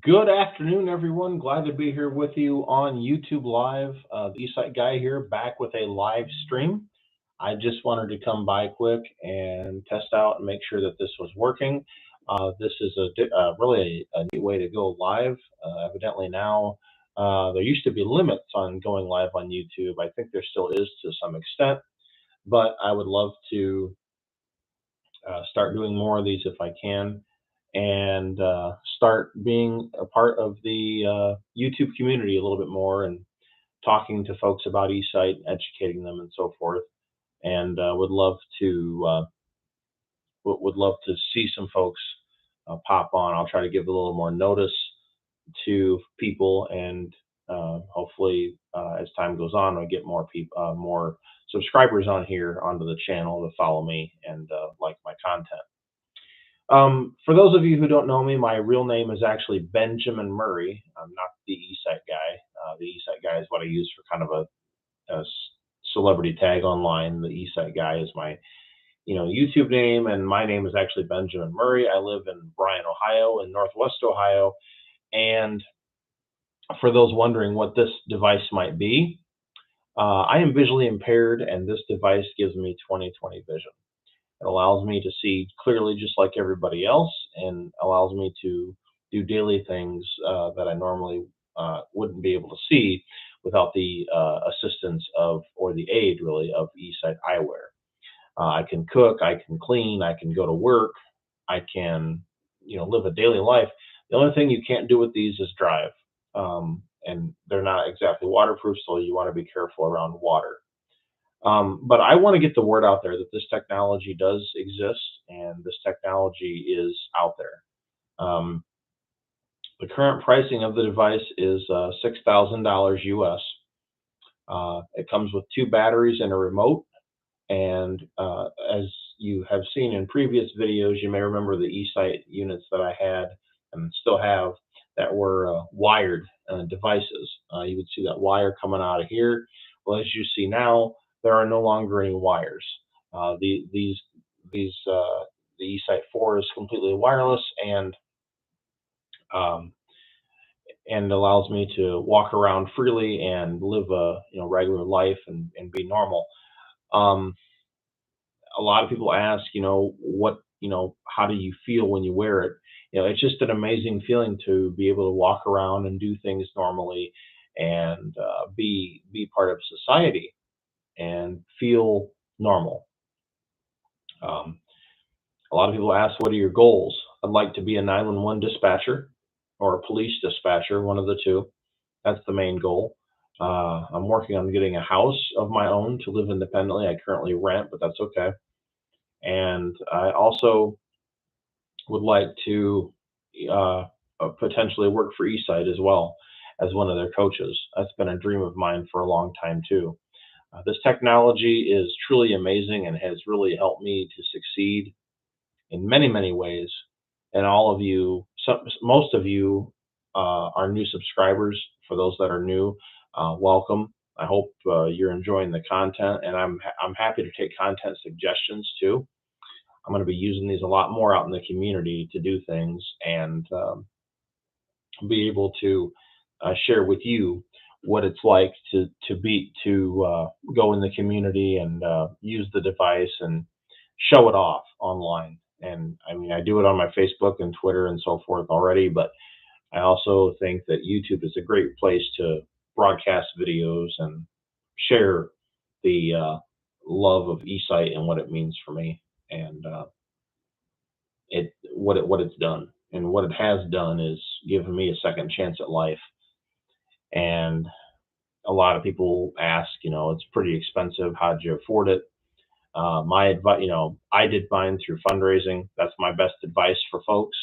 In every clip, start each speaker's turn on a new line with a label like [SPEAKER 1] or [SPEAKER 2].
[SPEAKER 1] Good afternoon, everyone. Glad to be here with you on YouTube Live. The eSight guy here, back with a live stream. I just wanted to come by quick and test out and make sure that this was working. This is really a neat way to go live. Evidently now, there used to be limits on going live on YouTube. I think there still is to some extent, but I would love to start doing more of these if I can, and start being a part of the YouTube community a little bit more and talking to folks about eSight, educating them, and so forth. And would love to see some folks pop on. I'll try to give a little more notice to people, and hopefully, as time goes on, I get more people, more subscribers on here onto the channel to follow me and like my content. For those of you who don't know me, my real name is actually Benjamin Murray. I'm not the eSight guy. The eSight guy is what I use for kind of a celebrity tag online. The eSight guy is my YouTube name, and my name is actually Benjamin Murray. I live in Bryan, Ohio, in Northwest Ohio. And for those wondering what this device might be, I am visually impaired, and this device gives me 20/20 vision. It allows me to see clearly just like everybody else, and allows me to do daily things that I normally wouldn't be able to see without the assistance of, or the aid really, of eSight eyewear. I can cook, I can clean, I can go to work, I can, live a daily life. The only thing you can't do with these is drive. And they're not exactly waterproof, so you want to be careful around water. But I want to get the word out there that this technology does exist, and this technology is out there. Um, the current pricing of the device is $6,000 US. It comes with two batteries and a remote. And as you have seen in previous videos, you may remember the eSight units that I had and still have that were wired devices. You would see that wire coming out of here. Well, as you see now, there are no longer any wires. These the eSight 4 is completely wireless, um, and allows me to walk around freely and live a regular life and be normal. Um, a lot of people ask, how do you feel when you wear it? It's just an amazing feeling to be able to walk around and do things normally, and be part of society and feel normal. Um, a lot of people ask, what are your goals? I'd like to be a 911 dispatcher or a police dispatcher, one of the two. That's the main goal. I'm working on getting a house of my own to live independently. I currently rent, but that's okay. And I also would like to potentially work for eSight as well as one of their coaches. That's been a dream of mine for a long time too. This technology is truly amazing and has really helped me to succeed in many, many ways. And all of you, most of you, are new subscribers. For those that are new, welcome. I hope you're enjoying the content, and I'm happy to take content suggestions too. I'm going to be using these a lot more out in the community to do things, and be able to share with you what it's like to go in the community and use the device and show it off online. And I mean, I do it on my Facebook and Twitter and so forth already, but I also think that YouTube is a great place to broadcast videos and share the love of eSight and what it means for me, and what it's done. And what it has done is given me a second chance at life. And a lot of people ask, it's pretty expensive. How'd you afford it? My advice, I did mine through fundraising. That's my best advice for folks.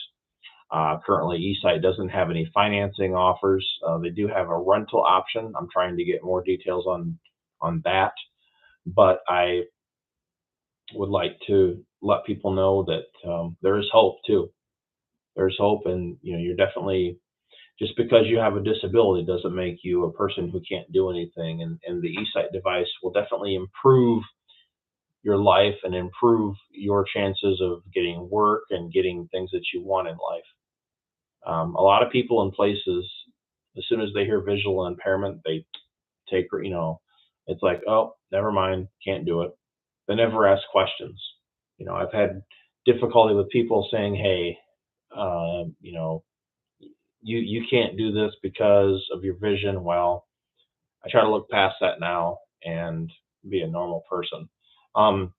[SPEAKER 1] Currently, eSight doesn't have any financing offers. They do have a rental option. I'm trying to get more details on that, but I would like to let people know that there is hope too. There's hope, and you're definitely, just because you have a disability doesn't make you a person who can't do anything. And the eSight device will definitely improve your life and improve your chances of getting work and getting things that you want in life. A lot of people in places, as soon as they hear visual impairment, they take, it's like, oh, never mind, can't do it. They never ask questions. I've had difficulty with people saying, hey, you know, you can't do this because of your vision. Well, I try to look past that now and be a normal person. Um,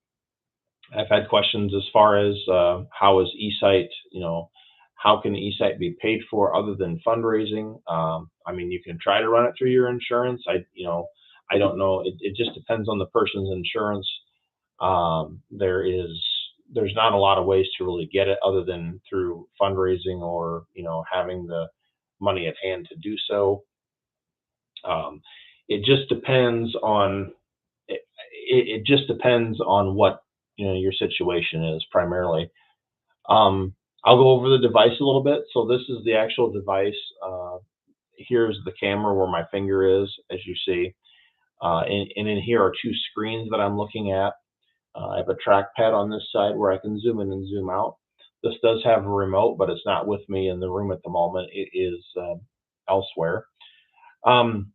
[SPEAKER 1] I've had questions as far as how is eSight, how can eSight be paid for other than fundraising? I mean, you can try to run it through your insurance. I don't know. It just depends on the person's insurance. There's not a lot of ways to really get it other than through fundraising or having the money at hand to do so. Um, it just depends on it just depends on what your situation is primarily. Um, I'll go over the device a little bit. So this is the actual device. Here's the camera where my finger is, as you see, and in here are two screens that I'm looking at. I have a trackpad on this side where I can zoom in and zoom out. This does have a remote, but it's not with me in the room at the moment. It is elsewhere. Um,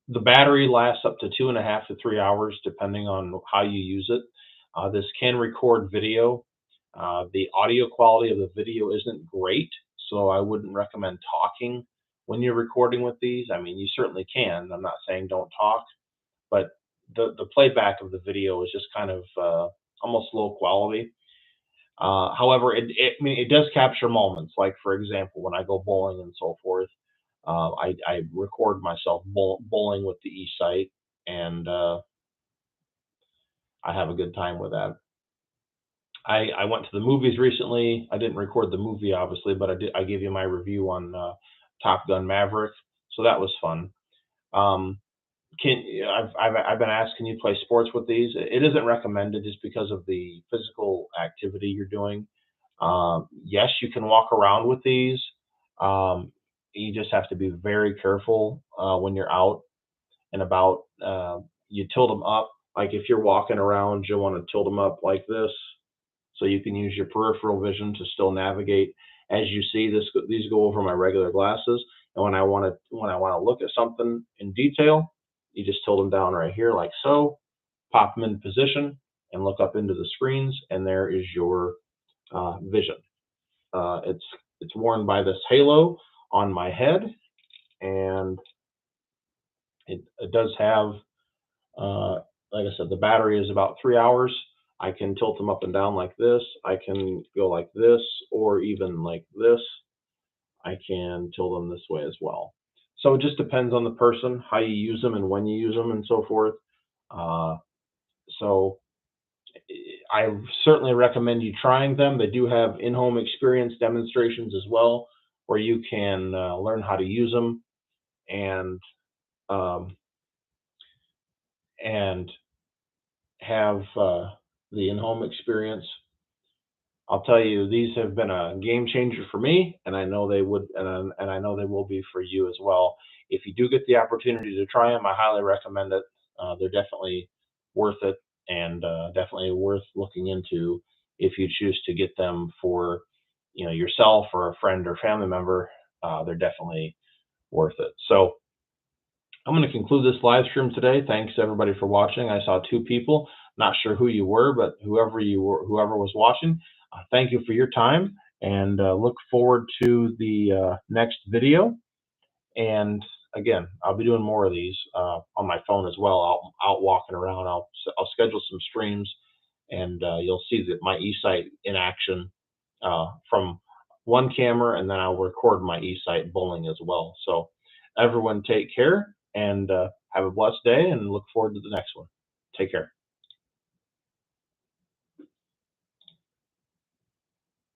[SPEAKER 1] the battery lasts up to 2.5 to 3 hours, depending on how you use it. This can record video. The audio quality of the video isn't great, so I wouldn't recommend talking when you're recording with these. I mean, you certainly can. I'm not saying don't talk, but the playback of the video is just kind of almost low quality. However, I mean, it does capture moments. Like for example, when I go bowling and so forth, I record myself bowling with the eSight, and I have a good time with that. I went to the movies recently. I didn't record the movie obviously, but I gave you my review on Top Gun Maverick, so that was fun. Um, can I've been asked, can you play sports with these? It isn't recommended just because of the physical activity you're doing. Yes, you can walk around with these. Um, you just have to be very careful when you're out and about. You tilt them up, like if you're walking around, you'll want to tilt them up like this, so you can use your peripheral vision to still navigate. As you see, these go over my regular glasses, and when I want to look at something in detail, you just tilt them down right here like so, pop them in position, and look up into the screens, and there is your vision. It's worn by this halo on my head, and it does have, uh, like I said, the battery is about 3 hours. I can tilt them up and down like this. I can go like this, or even like this. I can tilt them this way as well. So it just depends on the person, how you use them and when you use them and so forth. Uh, so I certainly recommend you trying them. They do have in-home experience demonstrations as well, where you can learn how to use them and um, and have the in-home experience. I'll tell you, these have been a game changer for me, and I know they would, and I know they will be for you as well. If you do get the opportunity to try them, I highly recommend it. They're definitely worth it, and definitely worth looking into if you choose to get them for, yourself or a friend or family member. They're definitely worth it. So I'm going to conclude this live stream today. Thanks everybody for watching. I saw two people. Not sure who you were, but whoever you were, whoever was watching, thank you for your time, and look forward to the next video. And again, I'll be doing more of these on my phone as well. Out walking around. I'll schedule some streams, and you'll see that my eSight in action from one camera, and then I'll record my eSight bowling as well. So everyone take care, and have a blessed day, and look forward to the next one. Take care.